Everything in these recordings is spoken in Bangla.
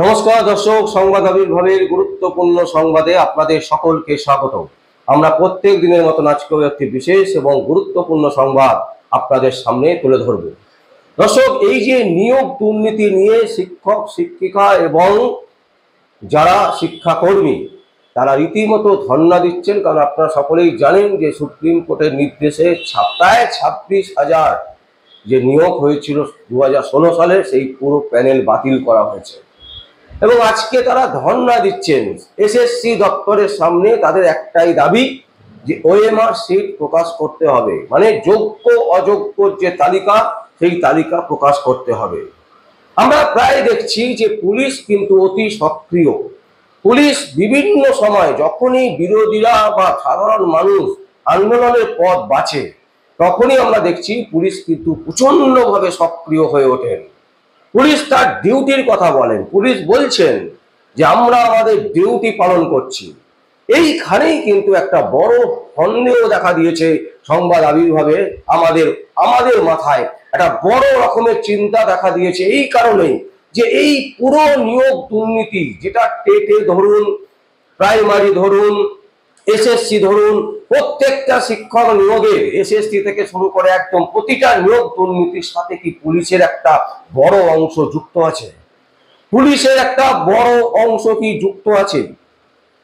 নমস্কার দর্শক, সংবাদ আবির্ভাবের গুরুত্বপূর্ণ সংবাদে আপনাদের সকলকে স্বাগত। আমরা প্রত্যেক দিনের মতন আজকেও একটি বিশেষ এবং গুরুত্বপূর্ণ সংবাদ আপনাদের সামনে তুলে ধরব। দর্শক, এই যে নিয়োগ দুর্নীতি নিয়ে শিক্ষক শিক্ষিকা এবং যারা শিক্ষাকর্মী তারা রীতিমতো ধর্ণা দিচ্ছেন, কারণ আপনারা সকলেই জানেন যে সুপ্রিম কোর্টের নির্দেশে প্রায় 26,000 যে নিয়োগ হয়েছিল 2016 সালে সেই পুরো প্যানেল বাতিল করা হয়েছে এবং আজকে তারা ধর্ণা দিচ্ছেন এসএসসি দপ্তরের সামনে। তাদের একটাই দাবি যে ওএমআর শিট প্রকাশ করতে হবে, মানে যোগ্য অযোগ্যর যে তালিকা সেই তালিকা প্রকাশ করতে হবে। আমরা প্রায় দেখছি যে পুলিশ কিন্তু অতি সক্রিয়। পুলিশ বিভিন্ন সময় যখনই বিরোধীরা বা সাধারণ মানুষ আন্দোলনের পথ বাছে তখনই আমরা দেখছি পুলিশ কিন্তু প্রচন্ডভাবে সক্রিয় হয়ে ওঠেন। পুলিশ তার ডিউটির কথা বলেন, পুলিশ বলছেন যে আমরা আমাদের ডিউটি পালন করছি। এইখানেই কিন্তু একটা বড় সন্দেহ দেখা দিয়েছে সংবাদ আবির্ভাবে। আমাদের মাথায় একটা বড় রকমের চিন্তা দেখা দিয়েছে এই কারণেই যে এই পুরো নিয়োগ দুর্নীতি, যেটা টেটে ধরুন, প্রাইমারি ধরুন, এসএসসি ধরুন, প্রত্যেকটা শিক্ষক নিয়োগে এসএসসি থেকে শুরু করে একদম প্রতিটা নিয়োগ দুর্নীতির সাথে কি পুলিশের একটা বড় অংশ যুক্ত আছে? পুলিশের একটা বড় অংশ কি যুক্ত আছে?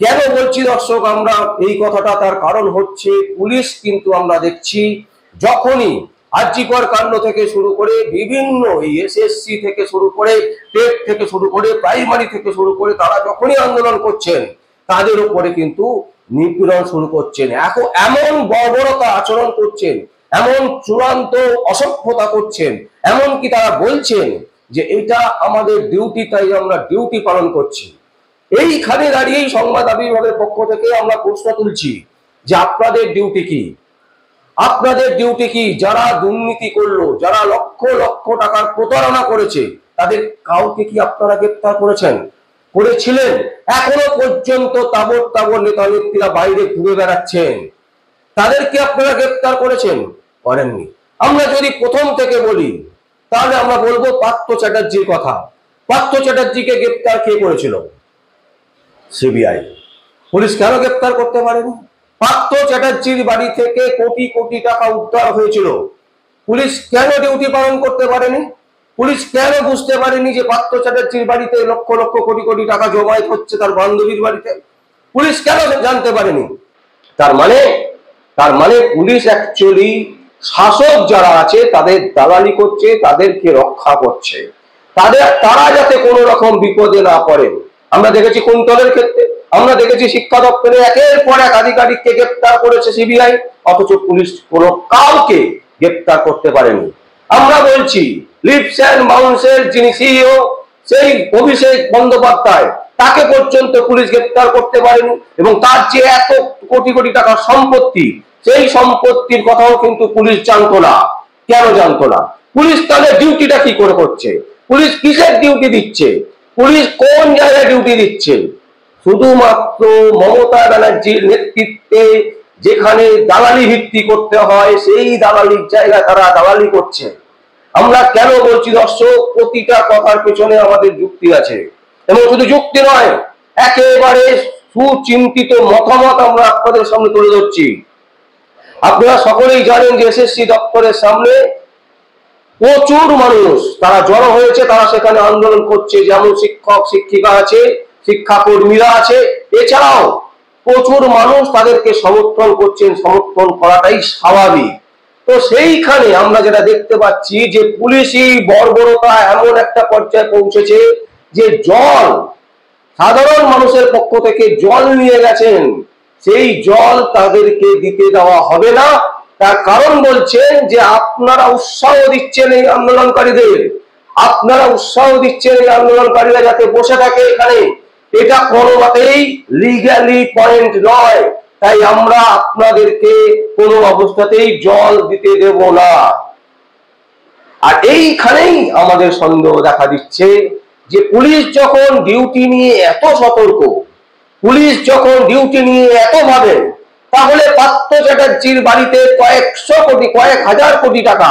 কেন বলছি দর্শক আমরা এই কথাটা? তার কারণ হচ্ছে পুলিশ কিন্তু আমরা দেখছি যখনই আরজিকর কাণ্ড থেকে শুরু করে বিভিন্ন এসএসসি থেকে শুরু করে টেট থেকে শুরু করে প্রাইমারি থেকে শুরু করে তারা যখনই আন্দোলন করছেন তাদের উপরে কিন্তু নিপীড়ন শুরু করছেন, এখন এমন বর্বরতা আচরণ করছেন, এমন চূড়ান্ত অসভ্যতা করছেন, এমনকি তারা বলছেন যে এটা আমাদের ডিউটি, তাই আমরা ডিউটি পালন করছি। এইখানে দাঁড়িয়েই সংবাদ আবির্ভাবের পক্ষ থেকে আমরা প্রশ্ন তুলছি যে আপনাদের ডিউটি কি? আপনাদের ডিউটি কি? যারা দুর্নীতি করলো, যারা লক্ষ লক্ষ টাকার প্রতারণা করেছে তাদের কাউকে কি আপনারা গ্রেপ্তার করেছিলেন? এখনো পর্যন্ত তাবর তাবর নেতা নেত্রীরা বাইরে ঘুরে বেড়াচ্ছেন, তাদেরকে আপনারা গ্রেপ্তার করেননি। আমরা যদি প্রথম থেকে বলি তাহলে আমরা বলবো পার্থ চ্যাটার্জির কথা। পার্থ চ্যাটার্জিকে গ্রেপ্তার কে করেছিল? সিবিআই। পুলিশ কেন গ্রেপ্তার করতে পারেনি? পার্থ চ্যাটার্জির বাড়ি থেকে কোটি কোটি টাকা উদ্ধার হয়েছিল, পুলিশ কেন ডিউটি পালন করতে পারেনি? পুলিশ কেন বুঝতে পারেনি যে পার্থ চ্যাটার্জির বাড়িতে লক্ষ লক্ষ কোটি কোটি টাকা জমায়েত হচ্ছে তার বান্ধবীর বাড়িতে? পুলিশ কেন জানতে পারেনি? তার মানে পুলিশ অ্যাকচুয়ালি শাসক যারা আছে তাদের দালালি করছে, তাদেরকে রক্ষা করছে, তারা যাতে কোনো রকম বিপদে না পড়ে। আমরা দেখেছি কুন্তলের ক্ষেত্রে, আমরা দেখেছি শিক্ষা দপ্তরে একের পর এক আধিকারিককে গ্রেপ্তার করেছে সিবিআই, অথচ পুলিশ কোনো কাউকে গ্রেপ্তার করতে পারেনি। আমরা বলছি লিপস অ্যান্ড বাউন্সের যিনি সিইও সেই অভিষেক বন্দ্যোপাধ্যায়, তাকে পর্যন্ত পুলিশ গ্রেপ্তার করতে পারেনি এবং তার যে এত কোটি কোটি টাকার সম্পত্তি, সেই সম্পত্তির কথাও কিন্তু পুলিশ জানতো না। কেন জানতো না? পুলিশ তাহলে ডিউটিটা কি করে করছে? পুলিশ কিসের ডিউটি দিচ্ছে? পুলিশ কোন জায়গায় ডিউটি দিচ্ছে? শুধুমাত্র মমতা ব্যানার্জির নেতৃত্বে যেখানে দালালি ভিত্তি করতে হয় সেই দালালির জায়গায় তারা দালালি করছে। আমরা কেন বলছি দর্শক, প্রতিটা কথার পেছনে আমাদের যুক্তি আছে এবং শুধু যুক্তি নয়, একেবারে সুচিন্তিত মতামত আমরা আপনাদের সামনে তুলে ধরছি। আপনারা সকলেই জানেন যে এসএসসি দপ্তরের সামনে প্রচুর মানুষ তারা জড়ো হয়েছে, তারা সেখানে আন্দোলন করছে, যেমন শিক্ষক শিক্ষিকা আছে, শিক্ষাকর্মীরা আছে, এছাড়াও প্রচুর মানুষ তাদেরকে সমর্থন করছেন। সমর্থন করাটাই স্বাভাবিক। তো সেইখানে আমরা যেটা দেখতে পাচ্ছি যে পুলিশি বর্বরতা এমন একটা পর্যায়ে পৌঁছেছে যে জল, সাধারণ মানুষের পক্ষ থেকে জল নিয়ে গেছেন, সেই জল তাদেরকে দিতে দেওয়া হবে না। তার কারণ বলছেন যে আপনারা উৎসাহ দিচ্ছেন এই আন্দোলনকারীদের, আপনারা উৎসাহ দিচ্ছেন এই আন্দোলনকারীরা যাতে বসে থাকে এখানে, এটা কোনোমতেই লিগ্যালি পয়েন্ট নয়, তাই আমরা আপনাদেরকে কোনো অবস্থাতেই জল দিতে দেব না। আর এইখানেই আমাদের সন্দেহ দেখা দিচ্ছে যে পুলিশ যখন ডিউটি নিয়ে এত সতর্ক, পুলিশ যখন ডিউটি নিয়ে এত ভাবে, তাহলে পার্থ চ্যাটার্জির বাড়িতে কয়েক হাজার কোটি টাকা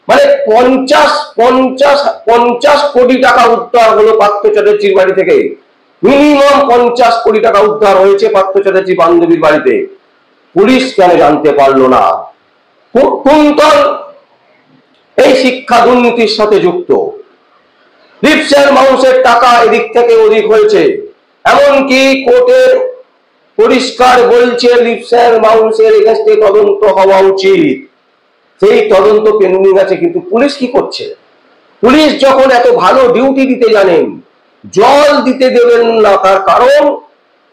মানে 50 কোটি টাকা উদ্ধার হলো পার্থ চ্যাটার্জির বাড়ি থেকে। মিনিমাম 50 কোটি টাকা উদ্ধার হয়েছে পার্থ চ্যাটার্জি বান্ধবীর বাড়িতে। পুলিশ কেন জানতে পারলো না? কুন্তল এই শিক্ষা দুর্নীতির সাথে যুক্ত। লিপসের মাউসের টাকা এদিক থেকে ওদিক হয়েছে, এমনকি কোর্টের পরিষ্কার বলছে লিপসের মাউসের এগেইনস্টে তদন্ত হওয়া উচিত। সেই তদন্ত পেন্ডিং আছে, কিন্তু পুলিশ কি করছে? পুলিশ যখন এত ভালো ডিউটি দিতে জানেন, জল দিতে দেবেন না,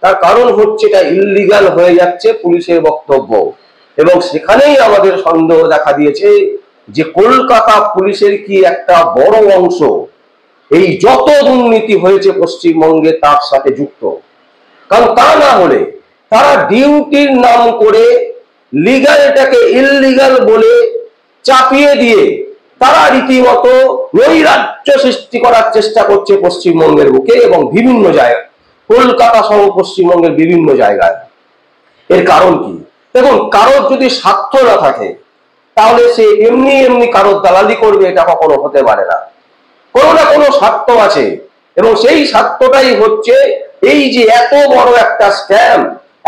তার কারণ হচ্ছে এটা ইল্লিগাল হয়ে যাচ্ছে পুলিশের বক্তব্য। এবং সেখানেই আমাদের সন্দেহ দেখা দিয়েছে যে কলকাতা পুলিশের কি একটা বড় অংশ এই যত দুর্নীতি হয়েছে পশ্চিমবঙ্গে তার সাথে যুক্ত। কারণ তা না হলে তারা ডিউটির নাম করে লিগ্যালটাকে ইললিগাল বলে চাপিয়ে দিয়ে তারা রীতিমতো নৈরাজ্য সৃষ্টি করার চেষ্টা করছে পশ্চিমবঙ্গের বুকে এবং বিভিন্ন জায়গায়, কলকাতা সহ পশ্চিমবঙ্গের বিভিন্ন জায়গায়। এর কারণ কি? দেখুন, কারোর যদি স্বার্থ না থাকে তাহলে সে এমনি এমনি কারোর দালালি করবে, এটা কখনো হতে পারে না। কোনো না কোনো স্বার্থ আছে, এবং সেই স্বার্থটাই হচ্ছে এই যে এত বড় একটা স্ক্যাম,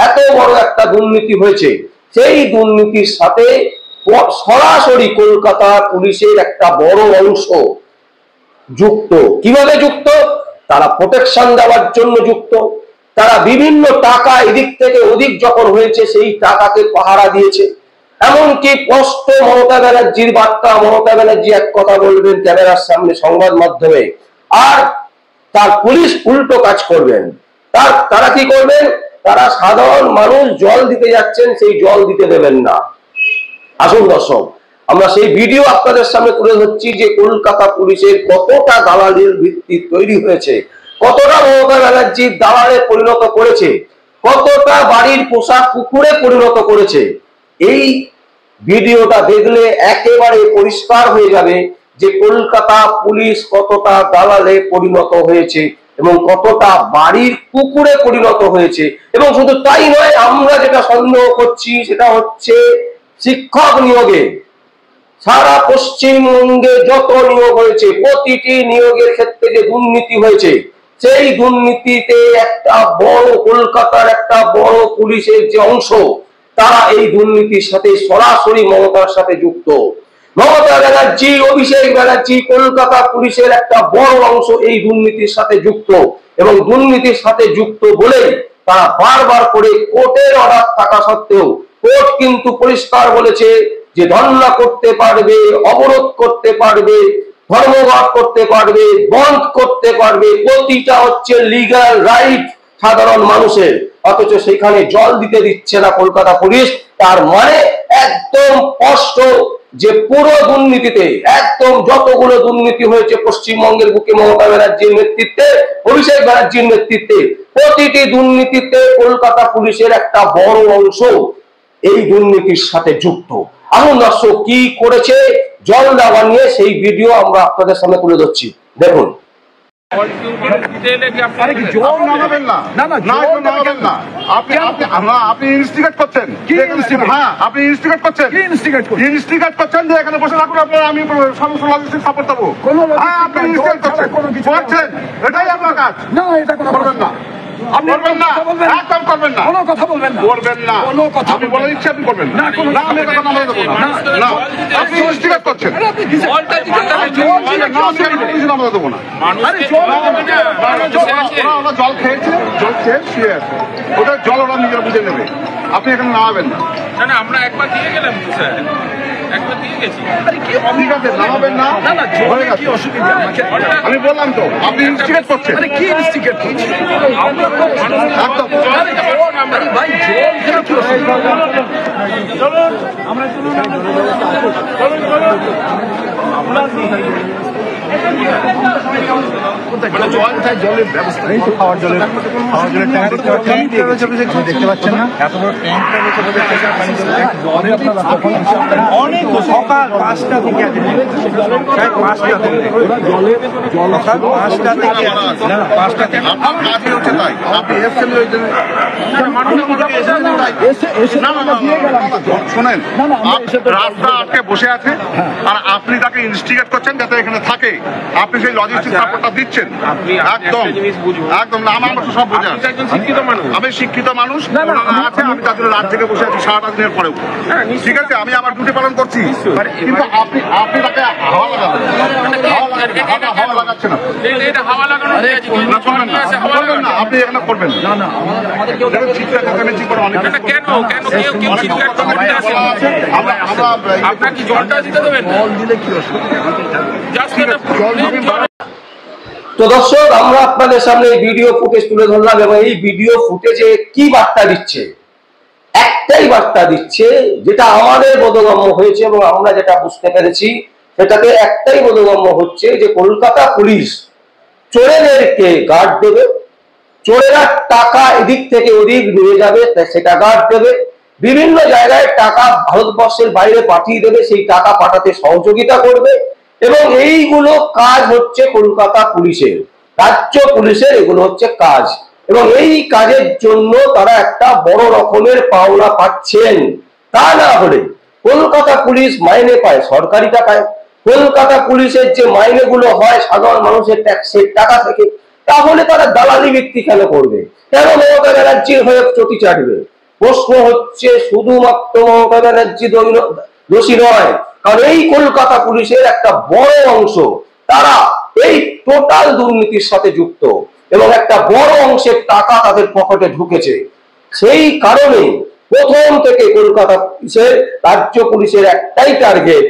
এত বড় একটা দুর্নীতি হয়েছে, সেই দুর্নীতির সাথে সরাসরি কলকাতা পুলিশের একটা বড় অংশ যুক্ত। কিভাবে যুক্ত? তারা প্রোটেকশন দেওয়ার জন্য যুক্ত। তারা বিভিন্ন টাকা এদিক থেকে ওদিক যখন হয়েছে সেই টাকাকে পাহারা দিয়েছে। এমনকি স্পষ্ট মমতা ব্যানার্জির বার্তা, মমতা ব্যানার্জি এক কথা বলবেন ক্যামেরার সামনে সংবাদ মাধ্যমে, আর তার পুলিশ উল্টো কাজ করবেন। তারা কি করবেন? তারা সাধারণ মানুষ জল দিতে যাচ্ছেন, সেই জল দিতে দেবেন না। আসুন দর্শক, আমরা সেই ভিডিও আপনাদের সামনে তুলে ধরছি যে কলকাতা পুলিশের কতটা দালালির ভিত্তি তৈরি হয়েছে, কতটা মমতা ব্যানার্জির দালালে পরিণত করেছে, কতটা বাড়ির পোষা কুকুরে পরিণত করেছে। এই ভিডিওটা দেখলে একেবারে পরিষ্কার হয়ে যাবে যে কলকাতা পুলিশ কতটা দালালে পরিণত হয়েছে এবং কতটা বাড়ির কুকুরে পরিণত হয়েছে। এবং শুধু তাই নয়, আমরা যেটা সন্দেহ করছি সেটা হচ্ছে শিক্ষক নিয়োগে সারা পশ্চিমবঙ্গে যত নিয়োগ হয়েছে, প্রতিটি নিয়োগের ক্ষেত্রে যে দুর্নীতি হয়েছে, সেই দুর্নীতিতে একটা বড় কলকাতার একটা বড় পুলিশের যে অংশ, তারা এই দুর্নীতির সাথে সরাসরি মমতার সাথে যুক্ত। মমতা ব্যানার্জি, অভিষেক ব্যানার্জি, কলকাতা পুলিশের একটা বড় অংশ এই দুর্নীতির সাথে যুক্ত, এবং দুর্নীতির সাথে যুক্ত বলেই তারা বারবার করে কোর্টের অর্ডার থাকা সত্ত্বেও কোর্ট কিন্তু পরিষ্কার বলেছে যে ধর্ণা করতে পারবে, অবরোধ করতে পারবে, ধর্মঘট করতে পারবে, বন্ধ করতে পারবে, প্রতিটা হচ্ছে লিগ্যাল রাইট সাধারণ মানুষের। অথচ সেখানে জল দিতে দিচ্ছে না কলকাতা পুলিশ। তার মানে একদম স্পষ্ট যে পুরো দুর্নীতিতে, একদম যতগুলো দুর্নীতি হয়েছে পশ্চিমবঙ্গের বুকে মমতা ব্যানার্জির নেতৃত্বে, অভিষেক ব্যানার্জির নেতৃত্বে, প্রতিটি দুর্নীতিতে কলকাতা পুলিশের একটা বড় অংশ এই দুর্নীতির সাথে যুক্ত। আসুন দর্শক, কি করেছে জল দেওয়া নিয়ে সেই ভিডিও আমরা আপনাদের সামনে তুলে ধরছি, দেখুন। আপনি ইনস্টিগেট করছেন, আপনি ইনস্টিগেট করছেন যে এখানে বসে থাকুন, আপনারা আমি সমস্ত লজিস্টিক সাপোর্ট দেবো। আপনি ইনস্টিগেট করছেন, এটাই আপনার কাজ। না, এটা করবেন না, করবেন না, একদম করবেন না, কোনো কথা বলবেন না, করবেন না, কোনো কথা আমি বলে দিচ্ছি আপনি করবেন না, আমি এটা কথা বলে দেবো না, আপনি ইনস্টিগেট করছেন, আমরা দেবো না। ওরা জল খেয়েছে, জল খেয়ে শুয়ে আছে, ওটা জল ওরা নিজেরা বুঝে নেবে, আপনি এখানে নামাবেন না। আমরা একবার দিয়ে গেলাম, স্যার একবার দিয়ে গেছি, ঠিক আছে নামাবেন না, কি অসুবিধা? আমি বললাম তো আপনি ইনস্টিগেট করছেন, কি ইনস্টিগেট করছেন? একদম জলের ব্যবস্থা নেই তো, খাওয়ার জলের ট্যাঙ্ক দেখতে পাচ্ছেন না, এত বড় ট্যাঙ্কটা অনেক সকাল 5টা থেকে আছে, প্রায় 5টা থেকে সকাল 5টা থেকে না 5টা থেকে কাজই হচ্ছে তাই আপনি এসছেন শোনেন, রাস্তা আটকে বসে আছে আর আপনি তাকে ইনস্টিগেট করছেন যাতে এখানে থাকে, আপনি সেই লজিস্টিক সাপোর্টটা দিচ্ছেন। একদম একদম না, আমার সব বোঝা, আমি শিক্ষিত মানুষ আছে, আমি তার জন্য রাত থেকে বসে আছি সারাটা দিনের পরেও, ঠিক আছে, আমি আমার ডিউটি পালন করছি, কিন্তু আপনি তাকে হাওয়া লাগাবেন, হাওয়া লাগাচ্ছে না, আপনি এখানে করবেন না, আপনাকে জলটা দিতে দেবেন, তো দর্শক, আমরা আপনাদের সামনে এই ভিডিও ফুটেজ তুলে ধরলাম এবং এই ভিডিও ফুটেজে কি বার্তা দিচ্ছে? একটাই বার্তা দিচ্ছে, যেটা আমাদের বোধগম্য হয়েছে এবং আমরা যেটা বুঝতে পেরেছি সেটাতে একটাই বোধগম্য হচ্ছে যে কলকাতা পুলিশ চোরেদেরকে গার্ড দেবে, চোরেরা টাকা এদিক থেকে ওদিক নিয়ে যাবে সেটা গার্ড দেবে, বিভিন্ন জায়গায় টাকা ভারতবর্ষের বাইরে পাঠিয়ে দেবে, সেই টাকা পাঠাতে সহযোগিতা করবে, এবং এইগুলো কাজ হচ্ছে কলকাতা পুলিশের, রাজ্য পুলিশের এগুলো হচ্ছে কাজ, এবং এই কাজের জন্য তারা একটা বড় রকমের পাওনা পাচ্ছেন। তা না হলে কলকাতা পুলিশ মাইনে পায় সরকারি টাকায়, কলকাতা পুলিশের যে মাইনেগুলো হয় সাধারণ মানুষের ট্যাক্সের টাকা থেকে, তাহলে তারা দালালি ভিত্তি কেন করবে? কেন মমতা ব্যানার্জির হয়ে চটি চাটবে? প্রশ্ন হচ্ছে শুধুমাত্র মমতা ব্যানার্জি দোষী নয়, কারণ এই কলকাতা পুলিশের একটা বড় অংশ তারা এই টোটাল দুর্নীতির সাথে যুক্ত এবং একটা বড় অংশের টাকা তাদের পকেটে ঢুকেছে। সেই কারণে প্রথম থেকে কলকাতা পুলিশের, রাজ্য পুলিশের একটাই টার্গেট,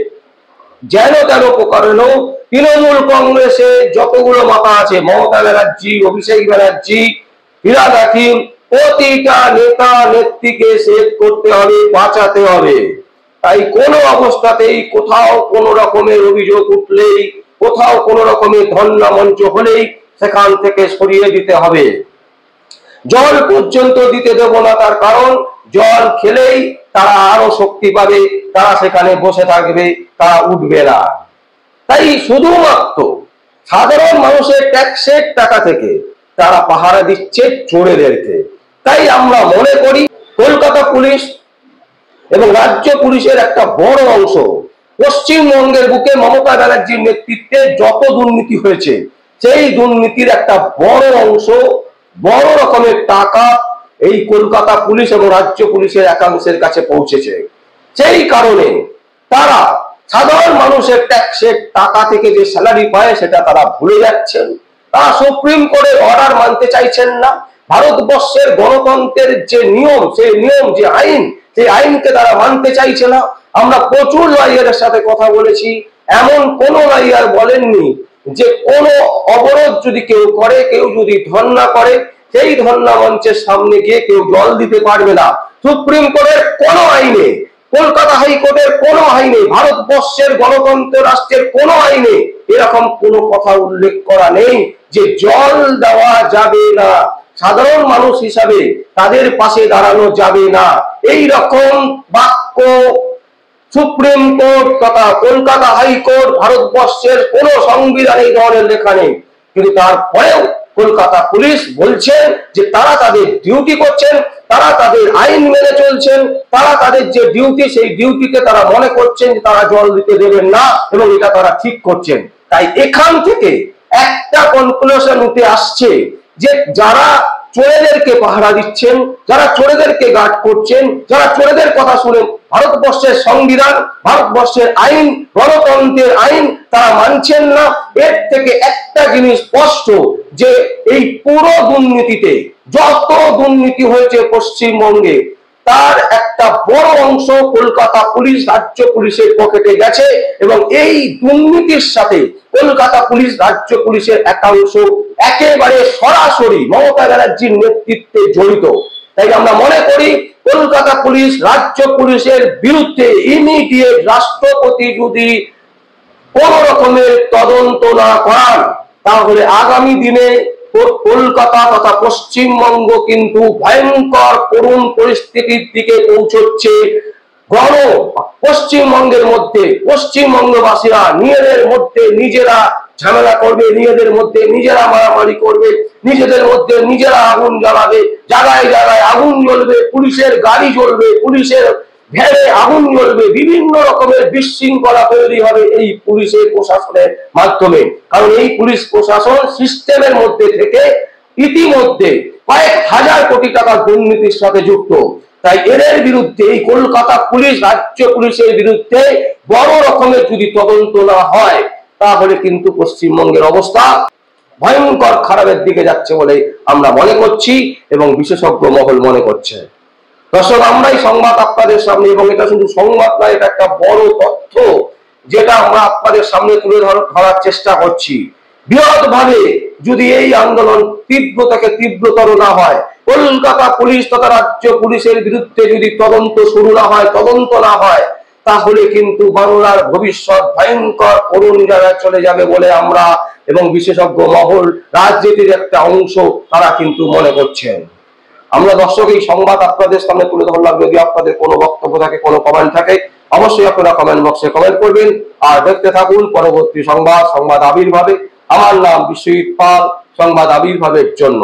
যেন তেন প্রকারেও তৃণমূল কংগ্রেসে যতগুলো মাথা আছে, মমতা ব্যানার্জি, অভিষেক ব্যানার্জি, ফিরহাদ হাকিম, প্রতিটা নেতা নেত্রীকে সেভ করতে হবে, বাঁচাতে হবে। তাই কোনো অবস্থাতেই কোথাও কোনো রকমের অভিযোগ উঠলেই, কোথাও কোনো রকমের ধর্ণা মঞ্চ হলেই সেখান থেকে সরিয়ে দিতে হবে। জল পর্যন্ত দিতে দেব না, তার কারণ জল খেলেই তারা আরো শক্তি পাবে, তারা সেখানে বসে থাকবে, তারা উঠবে না। তাই শুধুমাত্র সাধারণ মানুষের ট্যাক্সের টাকা থেকে তারা পাহারা দিচ্ছে চোরেদেরকে। তাই আমরা মনে করি কলকাতা পুলিশ এবং রাজ্য পুলিশের একটা বড় অংশ, পশ্চিমবঙ্গের বুকে মমতা ব্যানার্জির নেতৃত্বে যত দুর্নীতি হয়েছে সেই দুর্নীতির একটা বড় অংশ, বড় রকমের টাকা এই কলকাতা পুলিশ এবং রাজ্য পুলিশের একাংশের কাছে পৌঁছেছে। সেই কারণে তারা সাধারণ মানুষের ট্যাক্সের টাকা থেকে যে স্যালারি পায় সেটা তারা ভুলে যাচ্ছেন। তারা সুপ্রিম কোর্টের অর্ডার মানতে চাইছেন না। ভারতবর্ষের গণতন্ত্রের যে নিয়ম, সেই নিয়ম, যে আইন, সেই আইনকে তারা মানতে চাইছে না। আমরা প্রচুর লয়ারের সাথে কথা বলেছি, এমন কোন লয়ার বলেননি যে কোন অবরোধ যদি কেউ করে, কেউ যদি ধর্ণা করে, সেই ধর্ণা মঞ্চের সামনে গিয়ে কেউ জল দিতে পারবে না। সুপ্রিম কোর্টের কোন আইনে, কলকাতা হাইকোর্টের কোন আইনে, ভারতবর্ষের গণতন্ত্র রাষ্ট্রের কোন আইনে এরকম কোনো কথা উল্লেখ করা নেই যে জল দেওয়া যাবে না, সাধারণ মানুষ হিসাবে তাদের পাশে দাঁড়ানো যাবে না। এই রকম বাক্য সুপ্রিম কোর্ট তথা কলকাতা হাইকোর্ট, ভারতবর্ষের কোন সংবিধানে এই ধরনের লেখা নেই। কিন্তু তারপরেও কলকাতা পুলিশ বলছেন যে তারা তাদের ডিউটি করছেন, তারা তাদের আইন মেনে চলছেন, তারা তাদের যে ডিউটি, সেই ডিউটিতে তারা মনে করছেন যে তারা জল দিতে দেবেন না এবং এটা তারা ঠিক করছেন। তাই এখান থেকে একটা কনক্লুশন উঠে আসছে যে যারা চোরেদেরকে পাহারা দিচ্ছেন, যারা চোরেদেরকে গার্ড করছেন, যারা চোরেদের কথা শুনে ভারতবর্ষের সংবিধান, ভারতবর্ষের আইন, গণতন্ত্রের আইন তারা মানছেন না। এর থেকে একটা জিনিস স্পষ্ট যে এই পুরো দুর্নীতিতে, যত দুর্নীতি হয়েছে পশ্চিমবঙ্গে, তার একটা বড় অংশ কলকাতা পুলিশ, রাজ্য পুলিশের পকেটে গেছে এবং এই দুর্নীতির সাথে কলকাতা পুলিশ, রাজ্য পুলিশের একাংশ একেবারে সরাসরি মমতা ব্যানার্জির নেতৃত্বে জড়িত। তাই আমরা মনে করি কলকাতা পুলিশ, রাজ্য পুলিশের বিরুদ্ধে ইমিডিয়েট রাষ্ট্রপতি যদি কোন রকমের তদন্ত না করান, তাহলে আগামী দিনে কলকাতা তথা পশ্চিমবঙ্গ কিন্তু ভয়ঙ্কর করুণ পরিস্থিতির দিকে পৌঁছচ্ছে। পশ্চিমবঙ্গের মধ্যে পশ্চিমবঙ্গবাসীরা নিজেদের মধ্যে নিজেরা ঝামেলা করবে, নিজেদের মধ্যে নিজেরা মারামারি করবে, নিজেদের মধ্যে নিজেরা আগুন জ্বালাবে, জায়গায় জায়গায় আগুন জ্বলবে, পুলিশের গাড়ি জ্বলবে, পুলিশের ভ্যানে আগুন জ্বলবে, বিভিন্ন রকমের বিশৃঙ্খলা তৈরি হবে এই পুলিশের প্রশাসনের মাধ্যমে। কারণ এই পুলিশ প্রশাসন সিস্টেমের মধ্যে থেকে ইতিমধ্যে কয়েক হাজার কোটি টাকার দুর্নীতির সাথে যুক্ত। তাই এদের বিরুদ্ধে, এই কলকাতা পুলিশ, রাজ্য পুলিশের বিরুদ্ধে বড় রকমের যদি তদন্ত না হয়, তাহলে কিন্তু পশ্চিমবঙ্গের অবস্থা ভয়ঙ্কর খারাপের দিকে যাচ্ছে বলে আমরা মনে করছি এবং বিশেষজ্ঞ মহল মনে করছে। দর্শক, আমরাই সংবাদ আপনাদের সামনে, এবং এটা শুধু সংবাদ নয়, এটা একটা বড় তথ্য যেটা আমরা আপনাদের সামনে তুলে ধরার চেষ্টা করছি। বৃহৎভাবে যদি এই আন্দোলন তীব্র থেকে তীব্রতর না হয়, কলকাতা পুলিশ তথা রাজ্য পুলিশের বিরুদ্ধে যদি তদন্ত শুরু না হয়, তদন্ত না হয়, তাহলে কিন্তু বাংলার ভবিষ্যৎ ভয়ঙ্কর করুণ জায়গায় চলে যাবে বলে আমরা এবং বিশেষজ্ঞ মহল, রাজনীতির একটা অংশ, তারা কিন্তু মনে করছেন। আমরা দর্শক এই সংবাদ আপনাদের সামনে তুলে ধরলাম। যদি আপনাদের কোনো বক্তব্য থাকে, কোনো কমেন্ট থাকে, অবশ্যই আপনারা কমেন্ট বক্সে কমেন্ট করবেন। আর দেখতে থাকুন পরবর্তী সংবাদ আবির্ভাবে। আমার নাম বিশ্বজিৎ পাল, সংবাদ আবির্ভাবের জন্য।